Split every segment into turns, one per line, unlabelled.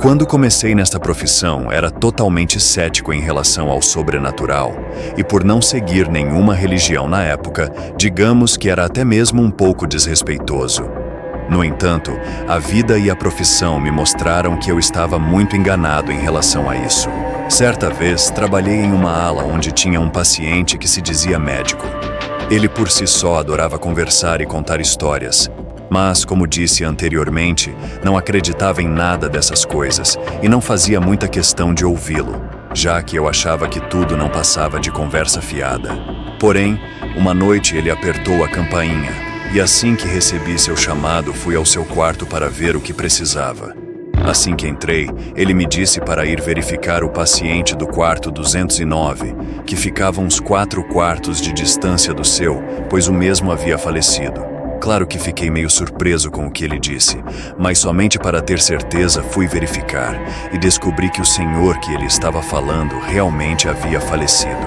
Quando comecei nesta profissão, era totalmente cético em relação ao sobrenatural, e por não seguir nenhuma religião na época, digamos que era até mesmo um pouco desrespeitoso. No entanto, a vida e a profissão me mostraram que eu estava muito enganado em relação a isso. Certa vez, trabalhei em uma ala onde tinha um paciente que se dizia médico. Ele por si só adorava conversar e contar histórias. Mas, como disse anteriormente, não acreditava em nada dessas coisas e não fazia muita questão de ouvi-lo, já que eu achava que tudo não passava de conversa fiada. Porém, uma noite ele apertou a campainha e assim que recebi seu chamado, fui ao seu quarto para ver o que precisava. Assim que entrei, ele me disse para ir verificar o paciente do quarto 209, que ficava uns 4 quartos de distância do seu, pois o mesmo havia falecido. Claro que fiquei meio surpreso com o que ele disse, mas somente para ter certeza fui verificar e descobri que o senhor que ele estava falando realmente havia falecido.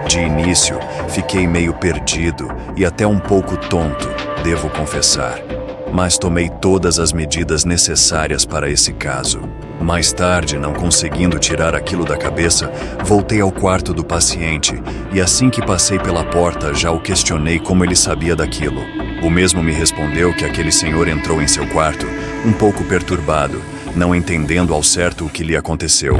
De início, fiquei meio perdido e até um pouco tonto, devo confessar, mas tomei todas as medidas necessárias para esse caso. Mais tarde, não conseguindo tirar aquilo da cabeça, voltei ao quarto do paciente e assim que passei pela porta já o questionei como ele sabia daquilo. O mesmo me respondeu que aquele senhor entrou em seu quarto, um pouco perturbado, não entendendo ao certo o que lhe aconteceu,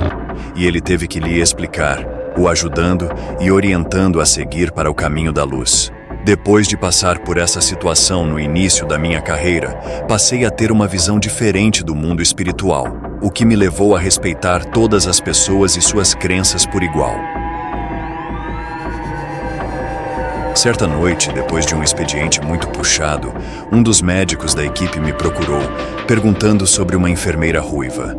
e ele teve que lhe explicar, o ajudando e orientando a seguir para o caminho da luz. Depois de passar por essa situação no início da minha carreira, passei a ter uma visão diferente do mundo espiritual, o que me levou a respeitar todas as pessoas e suas crenças por igual. Certa noite, depois de um expediente muito puxado, um dos médicos da equipe me procurou, perguntando sobre uma enfermeira ruiva.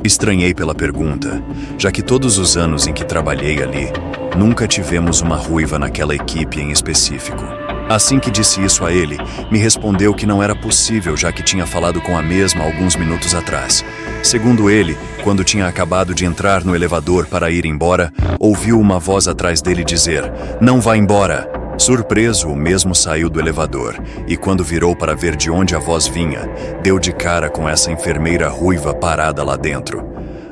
Estranhei pela pergunta, já que todos os anos em que trabalhei ali, nunca tivemos uma ruiva naquela equipe em específico. Assim que disse isso a ele, me respondeu que não era possível, já que tinha falado com a mesma alguns minutos atrás. Segundo ele, quando tinha acabado de entrar no elevador para ir embora, ouviu uma voz atrás dele dizer: "Não vá embora!" Surpreso, o mesmo saiu do elevador e quando virou para ver de onde a voz vinha, deu de cara com essa enfermeira ruiva parada lá dentro.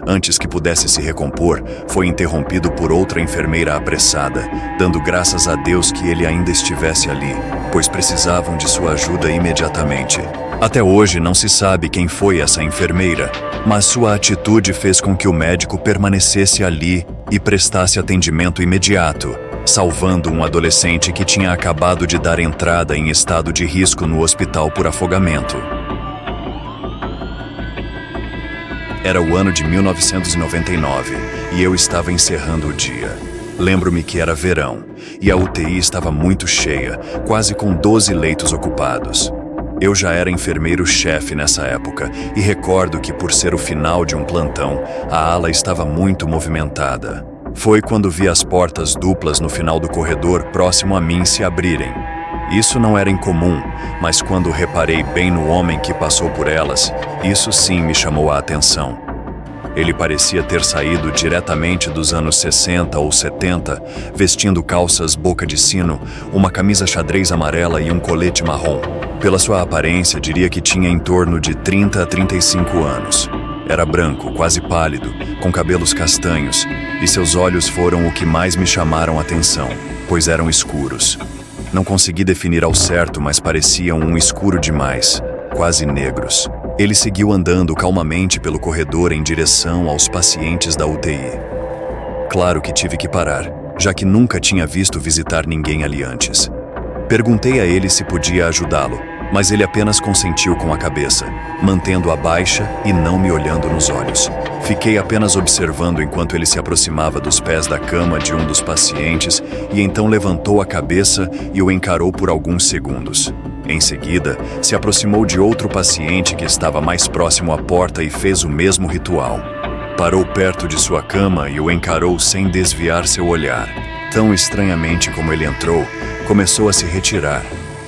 Antes que pudesse se recompor, foi interrompido por outra enfermeira apressada, dando graças a Deus que ele ainda estivesse ali, pois precisavam de sua ajuda imediatamente. Até hoje não se sabe quem foi essa enfermeira, mas sua atitude fez com que o médico permanecesse ali e prestasse atendimento imediato, salvando um adolescente que tinha acabado de dar entrada em estado de risco no hospital por afogamento. Era o ano de 1999 e eu estava encerrando o dia. Lembro-me que era verão e a UTI estava muito cheia, quase com 12 leitos ocupados. Eu já era enfermeiro-chefe nessa época e recordo que, por ser o final de um plantão, a ala estava muito movimentada. Foi quando vi as portas duplas no final do corredor próximo a mim se abrirem. Isso não era incomum, mas quando reparei bem no homem que passou por elas, isso sim me chamou a atenção. Ele parecia ter saído diretamente dos anos 60 ou 70, vestindo calças boca de sino, uma camisa xadrez amarela e um colete marrom. Pela sua aparência, diria que tinha em torno de 30 a 35 anos. Era branco, quase pálido, com cabelos castanhos, e seus olhos foram o que mais me chamaram a atenção, pois eram escuros. Não consegui definir ao certo, mas pareciam um escuro demais, quase negros. Ele seguiu andando calmamente pelo corredor em direção aos pacientes da UTI. Claro que tive que parar, já que nunca tinha visto visitar ninguém ali antes. Perguntei a ele se podia ajudá-lo, mas ele apenas consentiu com a cabeça, mantendo-a baixa e não me olhando nos olhos. Fiquei apenas observando enquanto ele se aproximava dos pés da cama de um dos pacientes e então levantou a cabeça e o encarou por alguns segundos. Em seguida, se aproximou de outro paciente que estava mais próximo à porta e fez o mesmo ritual. Parou perto de sua cama e o encarou sem desviar seu olhar. Tão estranhamente como ele entrou, começou a se retirar.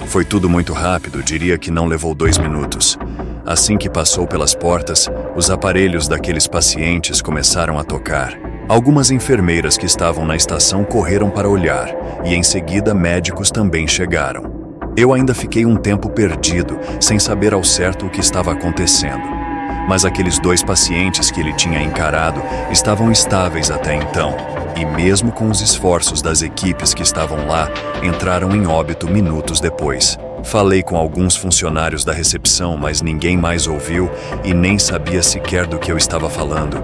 Foi tudo muito rápido, diria que não levou 2 minutos. Assim que passou pelas portas, os aparelhos daqueles pacientes começaram a tocar. Algumas enfermeiras que estavam na estação correram para olhar, e em seguida médicos também chegaram. Eu ainda fiquei um tempo perdido, sem saber ao certo o que estava acontecendo. Mas aqueles 2 pacientes que ele tinha encarado estavam estáveis até então, e mesmo com os esforços das equipes que estavam lá, entraram em óbito minutos depois. Falei com alguns funcionários da recepção, mas ninguém mais ouviu e nem sabia sequer do que eu estava falando.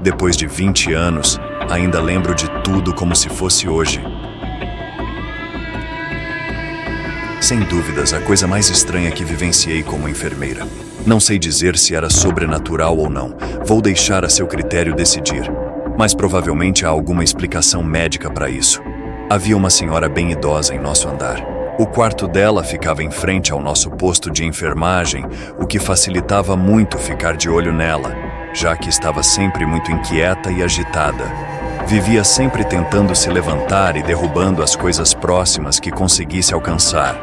Depois de 20 anos, ainda lembro de tudo como se fosse hoje. Sem dúvidas, a coisa mais estranha que vivenciei como enfermeira. Não sei dizer se era sobrenatural ou não, vou deixar a seu critério decidir. Mas provavelmente há alguma explicação médica para isso. Havia uma senhora bem idosa em nosso andar. O quarto dela ficava em frente ao nosso posto de enfermagem, o que facilitava muito ficar de olho nela, já que estava sempre muito inquieta e agitada. Vivia sempre tentando se levantar e derrubando as coisas próximas que conseguisse alcançar.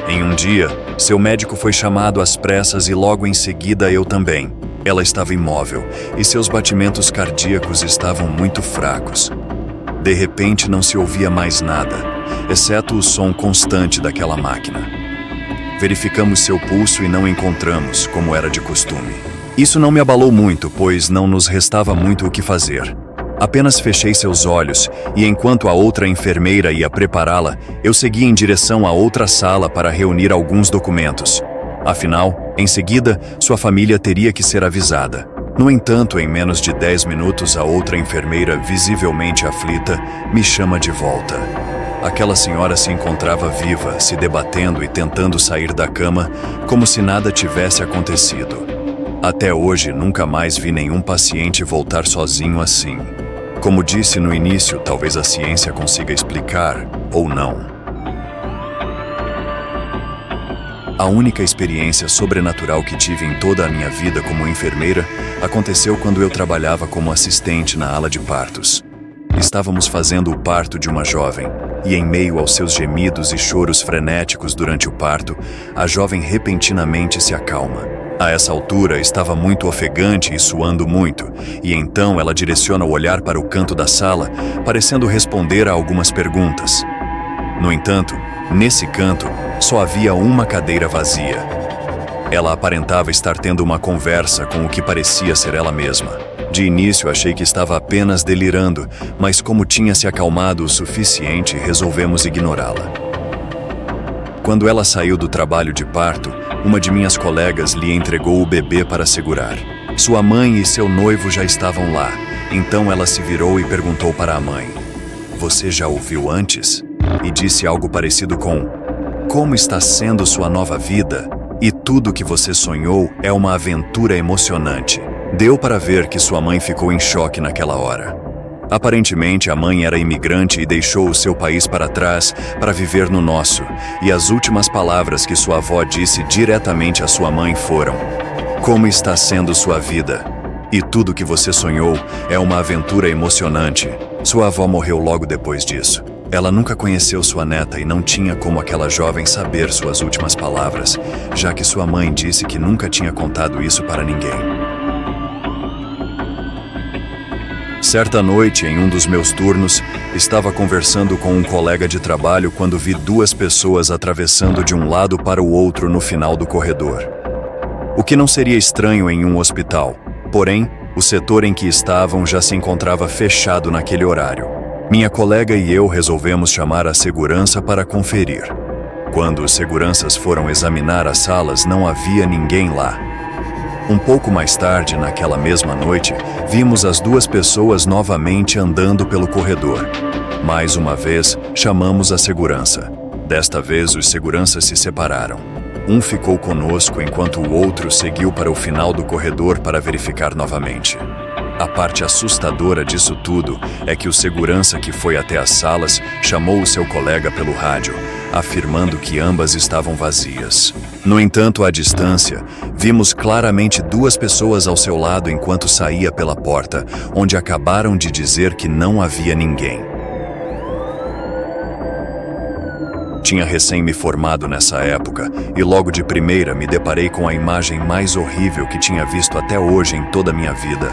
Em um dia, seu médico foi chamado às pressas e logo em seguida eu também. Ela estava imóvel e seus batimentos cardíacos estavam muito fracos. De repente não se ouvia mais nada, exceto o som constante daquela máquina. Verificamos seu pulso e não encontramos, como era de costume. Isso não me abalou muito, pois não nos restava muito o que fazer. Apenas fechei seus olhos e, enquanto a outra enfermeira ia prepará-la, eu segui em direção a outra sala para reunir alguns documentos. Afinal, em seguida, sua família teria que ser avisada. No entanto, em menos de 10 minutos, a outra enfermeira, visivelmente aflita, me chama de volta. Aquela senhora se encontrava viva, se debatendo e tentando sair da cama, como se nada tivesse acontecido. Até hoje, nunca mais vi nenhum paciente voltar sozinho assim. Como disse no início, talvez a ciência consiga explicar, ou não. A única experiência sobrenatural que tive em toda a minha vida como enfermeira aconteceu quando eu trabalhava como assistente na ala de partos. Estávamos fazendo o parto de uma jovem, e em meio aos seus gemidos e choros frenéticos durante o parto, a jovem repentinamente se acalma. A essa altura, estava muito ofegante e suando muito, e então ela direciona o olhar para o canto da sala, parecendo responder a algumas perguntas. No entanto, nesse canto, só havia uma cadeira vazia. Ela aparentava estar tendo uma conversa com o que parecia ser ela mesma. De início, achei que estava apenas delirando, mas como tinha se acalmado o suficiente, resolvemos ignorá-la. Quando ela saiu do trabalho de parto, uma de minhas colegas lhe entregou o bebê para segurar. Sua mãe e seu noivo já estavam lá, então ela se virou e perguntou para a mãe: "Você já o viu antes?" E disse algo parecido com: "Como está sendo sua nova vida? E tudo que você sonhou é uma aventura emocionante." Deu para ver que sua mãe ficou em choque naquela hora. Aparentemente, a mãe era imigrante e deixou o seu país para trás para viver no nosso, e as últimas palavras que sua avó disse diretamente à sua mãe foram: "Como está sendo sua vida? E tudo que você sonhou é uma aventura emocionante." Sua avó morreu logo depois disso. Ela nunca conheceu sua neta e não tinha como aquela jovem saber suas últimas palavras, já que sua mãe disse que nunca tinha contado isso para ninguém. Certa noite, em um dos meus turnos, estava conversando com um colega de trabalho quando vi 2 pessoas atravessando de um lado para o outro no final do corredor. O que não seria estranho em um hospital, porém, o setor em que estavam já se encontrava fechado naquele horário. Minha colega e eu resolvemos chamar a segurança para conferir. Quando os seguranças foram examinar as salas, não havia ninguém lá. Um pouco mais tarde, naquela mesma noite, vimos as 2 pessoas novamente andando pelo corredor. Mais uma vez, chamamos a segurança. Desta vez, os seguranças se separaram. Um ficou conosco enquanto o outro seguiu para o final do corredor para verificar novamente. A parte assustadora disso tudo é que o segurança que foi até as salas chamou o seu colega pelo rádio, afirmando que ambas estavam vazias. No entanto, à distância, vimos claramente 2 pessoas ao seu lado enquanto saía pela porta, onde acabaram de dizer que não havia ninguém. Tinha recém me formado nessa época e logo de primeira me deparei com a imagem mais horrível que tinha visto até hoje em toda a minha vida.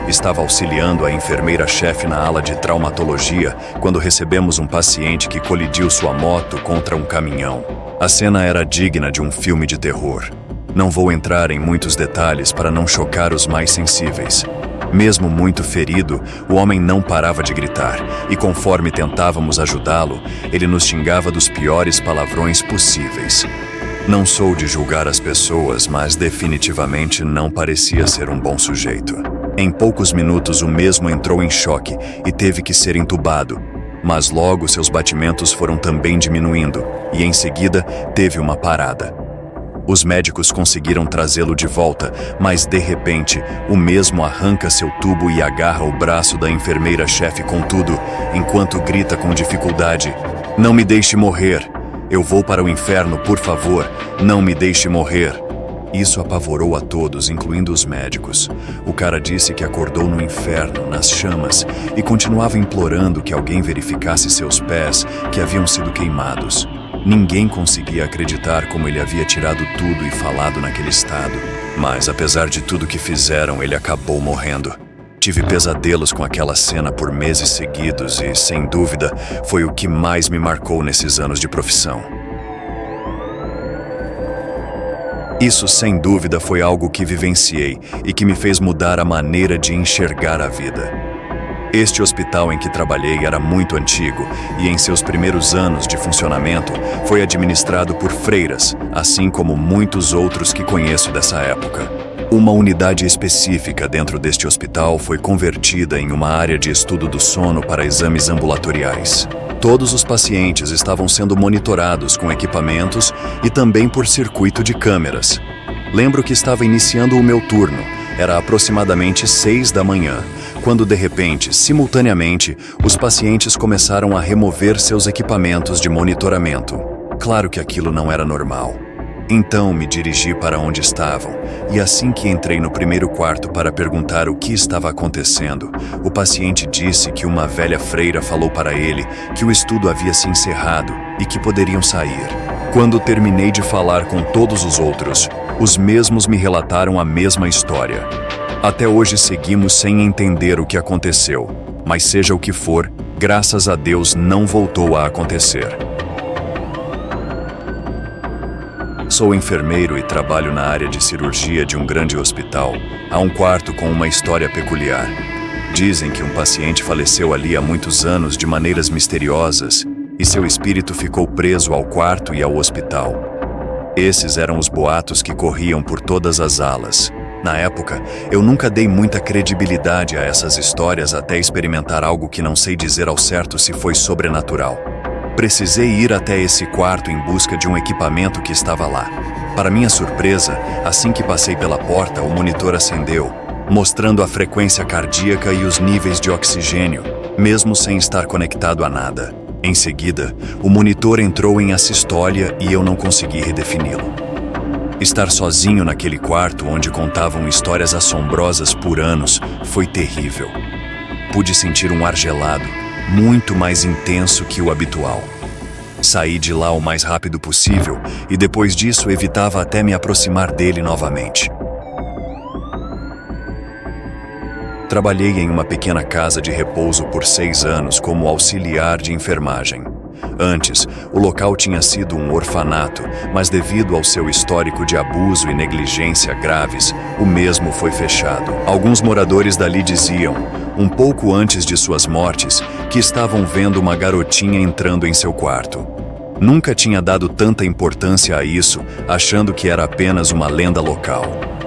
Estava auxiliando a enfermeira-chefe na ala de traumatologia quando recebemos um paciente que colidiu sua moto contra um caminhão. A cena era digna de um filme de terror. Não vou entrar em muitos detalhes para não chocar os mais sensíveis. Mesmo muito ferido, o homem não parava de gritar, e conforme tentávamos ajudá-lo, ele nos xingava dos piores palavrões possíveis. Não sou de julgar as pessoas, mas definitivamente não parecia ser um bom sujeito. Em poucos minutos o mesmo entrou em choque e teve que ser entubado, mas logo seus batimentos foram também diminuindo, e em seguida teve uma parada. Os médicos conseguiram trazê-lo de volta, mas de repente, o mesmo arranca seu tubo e agarra o braço da enfermeira-chefe com tudo, enquanto grita com dificuldade: "Não me deixe morrer! Eu vou para o inferno, por favor! Não me deixe morrer!" Isso apavorou a todos, incluindo os médicos. O cara disse que acordou no inferno, nas chamas, e continuava implorando que alguém verificasse seus pés, que haviam sido queimados. Ninguém conseguia acreditar como ele havia tirado tudo e falado naquele estado. Mas, apesar de tudo que fizeram, ele acabou morrendo. Tive pesadelos com aquela cena por meses seguidos e, sem dúvida, foi o que mais me marcou nesses anos de profissão. Isso, sem dúvida, foi algo que vivenciei e que me fez mudar a maneira de enxergar a vida. Este hospital em que trabalhei era muito antigo e, em seus primeiros anos de funcionamento, foi administrado por freiras, assim como muitos outros que conheço dessa época. Uma unidade específica dentro deste hospital foi convertida em uma área de estudo do sono para exames ambulatoriais. Todos os pacientes estavam sendo monitorados com equipamentos e também por circuito de câmeras. Lembro que estava iniciando o meu turno. Era aproximadamente 6 da manhã, quando de repente, simultaneamente, os pacientes começaram a remover seus equipamentos de monitoramento. Claro que aquilo não era normal. Então me dirigi para onde estavam, e assim que entrei no primeiro quarto para perguntar o que estava acontecendo, o paciente disse que uma velha freira falou para ele que o estudo havia se encerrado e que poderiam sair. Quando terminei de falar com todos os outros, os mesmos me relataram a mesma história. Até hoje seguimos sem entender o que aconteceu, mas seja o que for, graças a Deus não voltou a acontecer. Sou enfermeiro e trabalho na área de cirurgia de um grande hospital. Há um quarto com uma história peculiar. Dizem que um paciente faleceu ali há muitos anos de maneiras misteriosas e seu espírito ficou preso ao quarto e ao hospital. Esses eram os boatos que corriam por todas as alas. Na época, eu nunca dei muita credibilidade a essas histórias até experimentar algo que não sei dizer ao certo se foi sobrenatural. Precisei ir até esse quarto em busca de um equipamento que estava lá. Para minha surpresa, assim que passei pela porta, o monitor acendeu, mostrando a frequência cardíaca e os níveis de oxigênio, mesmo sem estar conectado a nada. Em seguida, o monitor entrou em assistólia e eu não consegui redefini-lo. Estar sozinho naquele quarto onde contavam histórias assombrosas por anos foi terrível. Pude sentir um ar gelado, muito mais intenso que o habitual. Saí de lá o mais rápido possível e depois disso evitava até me aproximar dele novamente. Trabalhei em uma pequena casa de repouso por 6 anos como auxiliar de enfermagem. Antes, o local tinha sido um orfanato, mas devido ao seu histórico de abuso e negligência graves, o mesmo foi fechado. Alguns moradores dali diziam, um pouco antes de suas mortes, que estavam vendo uma garotinha entrando em seu quarto. Nunca tinha dado tanta importância a isso, achando que era apenas uma lenda local.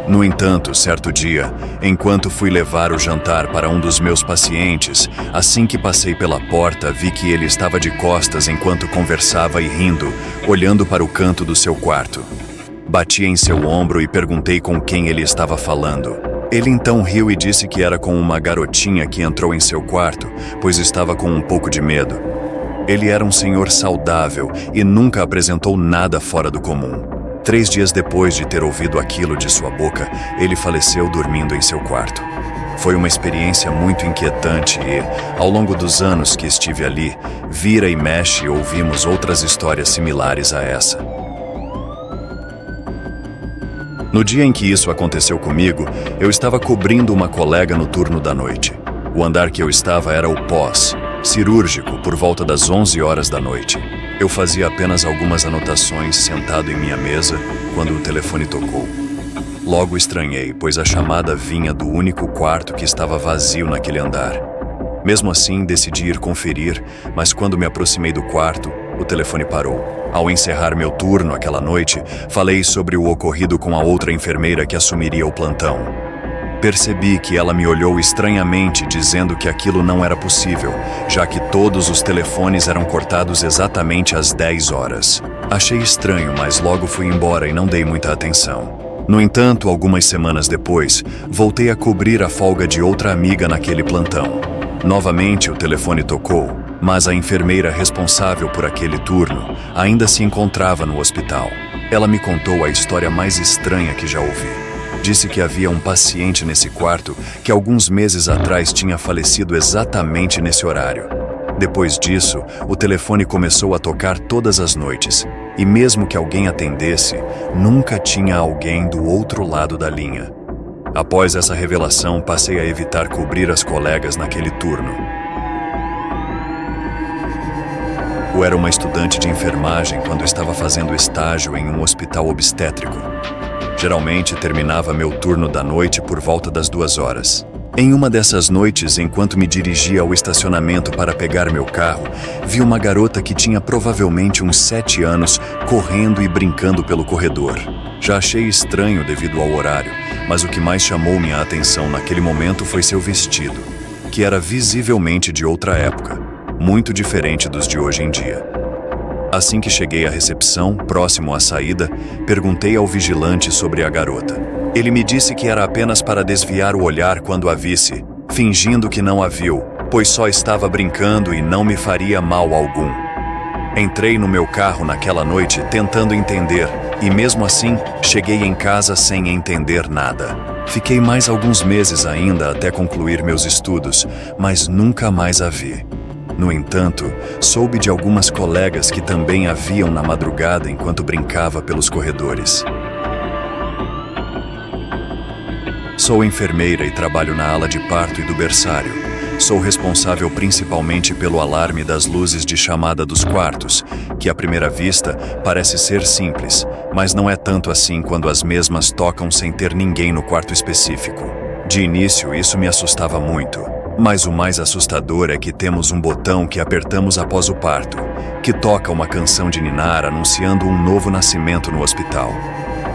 No entanto, certo dia, enquanto fui levar o jantar para um dos meus pacientes, assim que passei pela porta, vi que ele estava de costas enquanto conversava e rindo, olhando para o canto do seu quarto. Bati em seu ombro e perguntei com quem ele estava falando. Ele então riu e disse que era com uma garotinha que entrou em seu quarto, pois estava com um pouco de medo. Ele era um senhor saudável e nunca apresentou nada fora do comum. 3 dias depois de ter ouvido aquilo de sua boca, ele faleceu dormindo em seu quarto. Foi uma experiência muito inquietante e, ao longo dos anos que estive ali, vira e mexe ouvimos outras histórias similares a essa. No dia em que isso aconteceu comigo, eu estava cobrindo uma colega no turno da noite. O andar que eu estava era o pós, cirúrgico, por volta das 11 horas da noite. Eu fazia apenas algumas anotações sentado em minha mesa quando o telefone tocou. Logo estranhei, pois a chamada vinha do único quarto que estava vazio naquele andar. Mesmo assim, decidi ir conferir, mas quando me aproximei do quarto, o telefone parou. Ao encerrar meu turno aquela noite, falei sobre o ocorrido com a outra enfermeira que assumiria o plantão. Percebi que ela me olhou estranhamente, dizendo que aquilo não era possível, já que todos os telefones eram cortados exatamente às 10 horas. Achei estranho, mas logo fui embora e não dei muita atenção. No entanto, algumas semanas depois, voltei a cobrir a folga de outra amiga naquele plantão. Novamente o telefone tocou, mas a enfermeira responsável por aquele turno ainda se encontrava no hospital. Ela me contou a história mais estranha que já ouvi. Disse que havia um paciente nesse quarto que alguns meses atrás tinha falecido exatamente nesse horário. Depois disso, o telefone começou a tocar todas as noites, e mesmo que alguém atendesse, nunca tinha alguém do outro lado da linha. Após essa revelação, passei a evitar cobrir as colegas naquele turno. Eu era uma estudante de enfermagem quando estava fazendo estágio em um hospital obstétrico. Geralmente terminava meu turno da noite por volta das 2 horas. Em uma dessas noites, enquanto me dirigia ao estacionamento para pegar meu carro, vi uma garota que tinha provavelmente uns 7 anos correndo e brincando pelo corredor. Já achei estranho devido ao horário, mas o que mais chamou minha atenção naquele momento foi seu vestido, que era visivelmente de outra época, muito diferente dos de hoje em dia. Assim que cheguei à recepção, próximo à saída, perguntei ao vigilante sobre a garota. Ele me disse que era apenas para desviar o olhar quando a visse, fingindo que não a viu, pois só estava brincando e não me faria mal algum. Entrei no meu carro naquela noite tentando entender, e mesmo assim, cheguei em casa sem entender nada. Fiquei mais alguns meses ainda até concluir meus estudos, mas nunca mais a vi. No entanto, soube de algumas colegas que também a viam na madrugada enquanto brincava pelos corredores. Sou enfermeira e trabalho na ala de parto e do berçário. Sou responsável principalmente pelo alarme das luzes de chamada dos quartos, que à primeira vista parece ser simples, mas não é tanto assim quando as mesmas tocam sem ter ninguém no quarto específico. De início, isso me assustava muito. Mas o mais assustador é que temos um botão que apertamos após o parto, que toca uma canção de ninar anunciando um novo nascimento no hospital.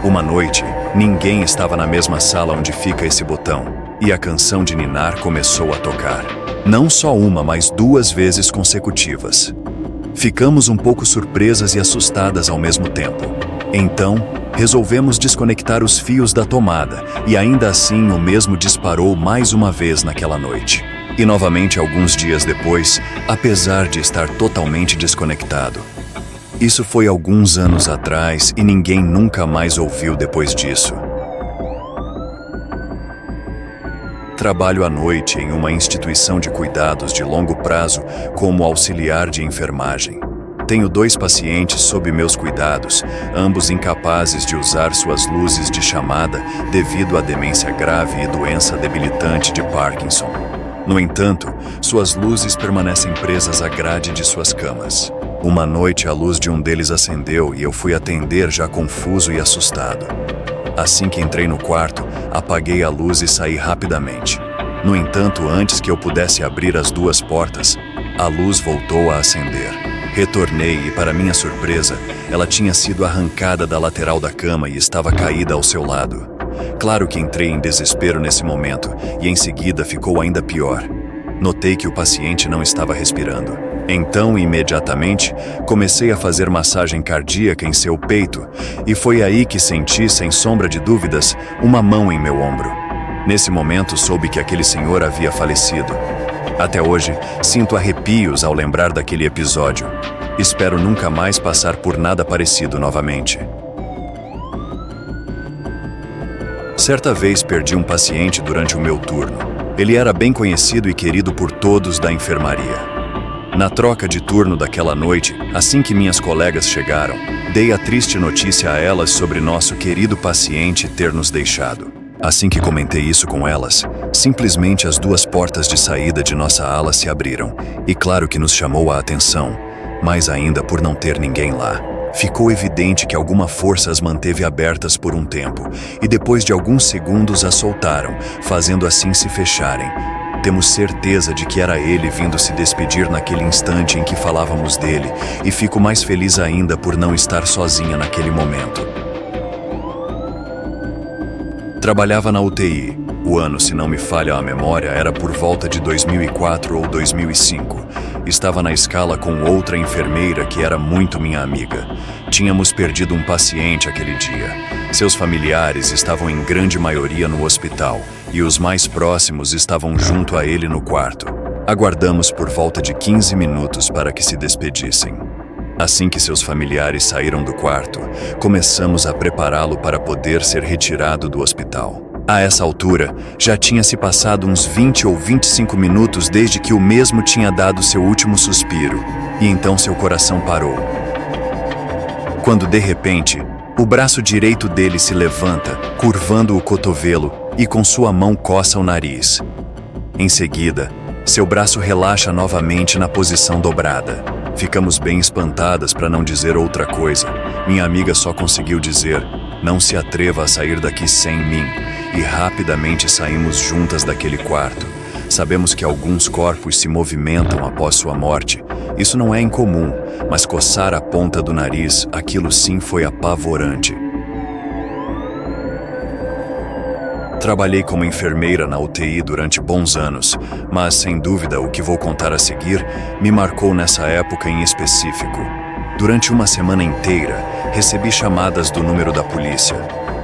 Uma noite, ninguém estava na mesma sala onde fica esse botão, e a canção de ninar começou a tocar. Não só uma, mas 2 vezes consecutivas. Ficamos um pouco surpresas e assustadas ao mesmo tempo. Então, resolvemos desconectar os fios da tomada, e ainda assim o mesmo disparou mais uma vez naquela noite. E novamente alguns dias depois, apesar de estar totalmente desconectado. Isso foi alguns anos atrás e ninguém nunca mais ouviu depois disso. Trabalho à noite em uma instituição de cuidados de longo prazo como auxiliar de enfermagem. Tenho 2 pacientes sob meus cuidados, ambos incapazes de usar suas luzes de chamada devido à demência grave e doença debilitante de Parkinson. No entanto, suas luzes permanecem presas à grade de suas camas. Uma noite, a luz de um deles acendeu e eu fui atender já confuso e assustado. Assim que entrei no quarto, apaguei a luz e saí rapidamente. No entanto, antes que eu pudesse abrir as 2 portas, a luz voltou a acender. Retornei e, para minha surpresa, ela tinha sido arrancada da lateral da cama e estava caída ao seu lado. Claro que entrei em desespero nesse momento e em seguida ficou ainda pior. Notei que o paciente não estava respirando. Então, imediatamente, comecei a fazer massagem cardíaca em seu peito e foi aí que senti, sem sombra de dúvidas, uma mão em meu ombro. Nesse momento, soube que aquele senhor havia falecido. Até hoje, sinto arrepios ao lembrar daquele episódio. Espero nunca mais passar por nada parecido novamente. Certa vez perdi um paciente durante o meu turno. Ele era bem conhecido e querido por todos da enfermaria. Na troca de turno daquela noite, assim que minhas colegas chegaram, dei a triste notícia a elas sobre nosso querido paciente ter nos deixado. Assim que comentei isso com elas, simplesmente as 2 portas de saída de nossa ala se abriram, e claro que nos chamou a atenção. mais ainda por não ter ninguém lá. Ficou evidente que alguma força as manteve abertas por um tempo, e depois de alguns segundos as soltaram, fazendo assim se fecharem. Temos certeza de que era ele vindo se despedir naquele instante em que falávamos dele, e fico mais feliz ainda por não estar sozinha naquele momento. Trabalhava na UTI. O ano, se não me falha a memória, era por volta de 2004 ou 2005. Estava na escala com outra enfermeira que era muito minha amiga. Tínhamos perdido um paciente aquele dia. Seus familiares estavam em grande maioria no hospital e os mais próximos estavam junto a ele no quarto. Aguardamos por volta de 15 minutos para que se despedissem. Assim que seus familiares saíram do quarto, começamos a prepará-lo para poder ser retirado do hospital. A essa altura, já tinha se passado uns 20 ou 25 minutos desde que o mesmo tinha dado seu último suspiro, e então seu coração parou. Quando, de repente, o braço direito dele se levanta, curvando o cotovelo, e com sua mão coça o nariz. Em seguida, seu braço relaxa novamente na posição dobrada. Ficamos bem espantadas, para não dizer outra coisa. Minha amiga só conseguiu dizer: "Não se atreva a sair daqui sem mim", e rapidamente saímos juntas daquele quarto. Sabemos que alguns corpos se movimentam após sua morte. Isso não é incomum, mas coçar a ponta do nariz, aquilo sim foi apavorante. Trabalhei como enfermeira na UTI durante bons anos, mas, sem dúvida, o que vou contar a seguir me marcou nessa época em específico. Durante uma semana inteira, recebi chamadas do número da polícia.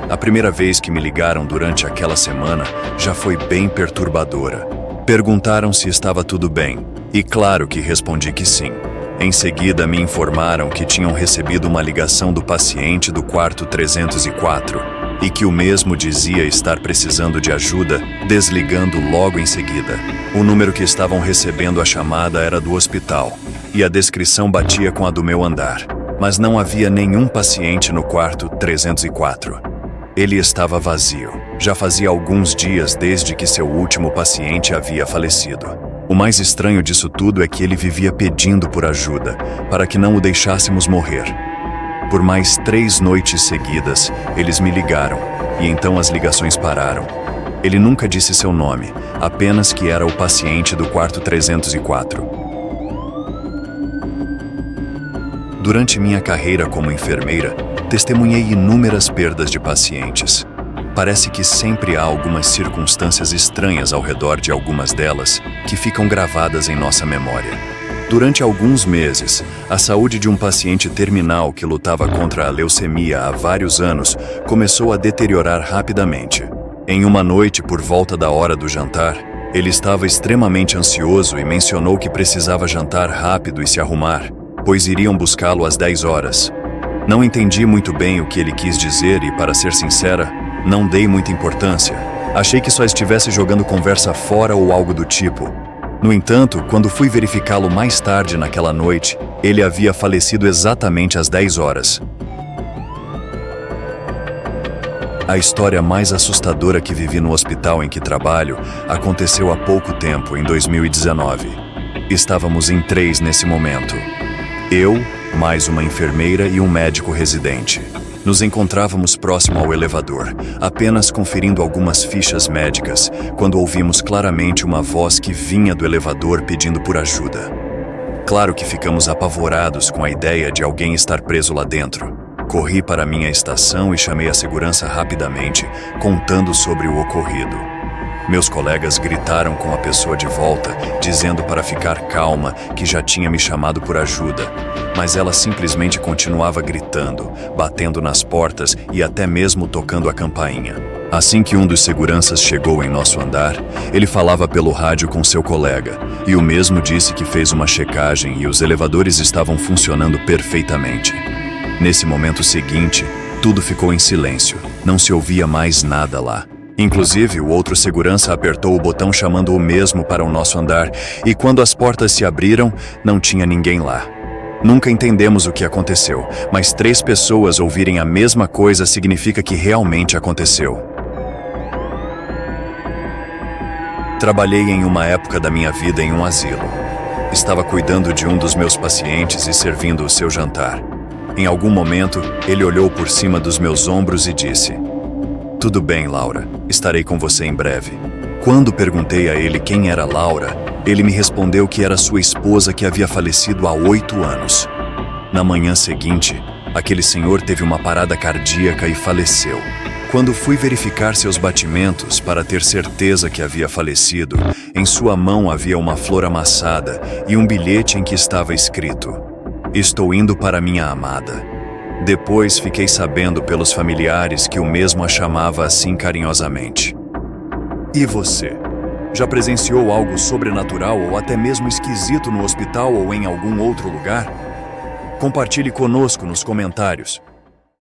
A primeira vez que me ligaram durante aquela semana já foi bem perturbadora. Perguntaram se estava tudo bem, e claro que respondi que sim. Em seguida, me informaram que tinham recebido uma ligação do paciente do quarto 304 e que o mesmo dizia estar precisando de ajuda, desligando logo em seguida. O número que estavam recebendo a chamada era do hospital, e a descrição batia com a do meu andar, mas não havia nenhum paciente no quarto 304. Ele estava vazio. Já fazia alguns dias desde que seu último paciente havia falecido. O mais estranho disso tudo é que ele vivia pedindo por ajuda, para que não o deixássemos morrer. Por mais 3 noites seguidas, eles me ligaram, e então as ligações pararam. Ele nunca disse seu nome, apenas que era o paciente do quarto 304. Durante minha carreira como enfermeira, testemunhei inúmeras perdas de pacientes. Parece que sempre há algumas circunstâncias estranhas ao redor de algumas delas que ficam gravadas em nossa memória. Durante alguns meses, a saúde de um paciente terminal que lutava contra a leucemia há vários anos começou a deteriorar rapidamente. Em uma noite, por volta da hora do jantar, ele estava extremamente ansioso e mencionou que precisava jantar rápido e se arrumar, pois iriam buscá-lo às 10 horas. Não entendi muito bem o que ele quis dizer e, para ser sincera, não dei muita importância. Achei que só estivesse jogando conversa fora ou algo do tipo. No entanto, quando fui verificá-lo mais tarde naquela noite, ele havia falecido exatamente às 10 horas. A história mais assustadora que vivi no hospital em que trabalho aconteceu há pouco tempo, em 2019. Estávamos em 3 nesse momento. Eu, mais uma enfermeira e um médico residente. Nos encontrávamos próximo ao elevador, apenas conferindo algumas fichas médicas, quando ouvimos claramente uma voz que vinha do elevador pedindo por ajuda. Claro que ficamos apavorados com a ideia de alguém estar preso lá dentro. Corri para minha estação e chamei a segurança rapidamente, contando sobre o ocorrido. Meus colegas gritaram com a pessoa de volta, dizendo para ficar calma, que já tinha me chamado por ajuda. Mas ela simplesmente continuava gritando, batendo nas portas e até mesmo tocando a campainha. Assim que um dos seguranças chegou em nosso andar, ele falava pelo rádio com seu colega, e o mesmo disse que fez uma checagem e os elevadores estavam funcionando perfeitamente. Nesse momento seguinte, tudo ficou em silêncio, não se ouvia mais nada lá. Inclusive, o outro segurança apertou o botão chamando o mesmo para o nosso andar, e quando as portas se abriram, não tinha ninguém lá. Nunca entendemos o que aconteceu, mas 3 pessoas ouvirem a mesma coisa significa que realmente aconteceu. Trabalhei em uma época da minha vida em um asilo. Estava cuidando de um dos meus pacientes e servindo o seu jantar. Em algum momento, ele olhou por cima dos meus ombros e disse: "Tudo bem, Laura. Estarei com você em breve." Quando perguntei a ele quem era Laura, ele me respondeu que era sua esposa que havia falecido há 8 anos. Na manhã seguinte, aquele senhor teve uma parada cardíaca e faleceu. Quando fui verificar seus batimentos para ter certeza que havia falecido, em sua mão havia uma flor amassada e um bilhete em que estava escrito: "Estou indo para minha amada." Depois fiquei sabendo pelos familiares que o mesmo a chamava assim carinhosamente. E você? Já presenciou algo sobrenatural ou até mesmo esquisito no hospital ou em algum outro lugar? Compartilhe conosco nos comentários.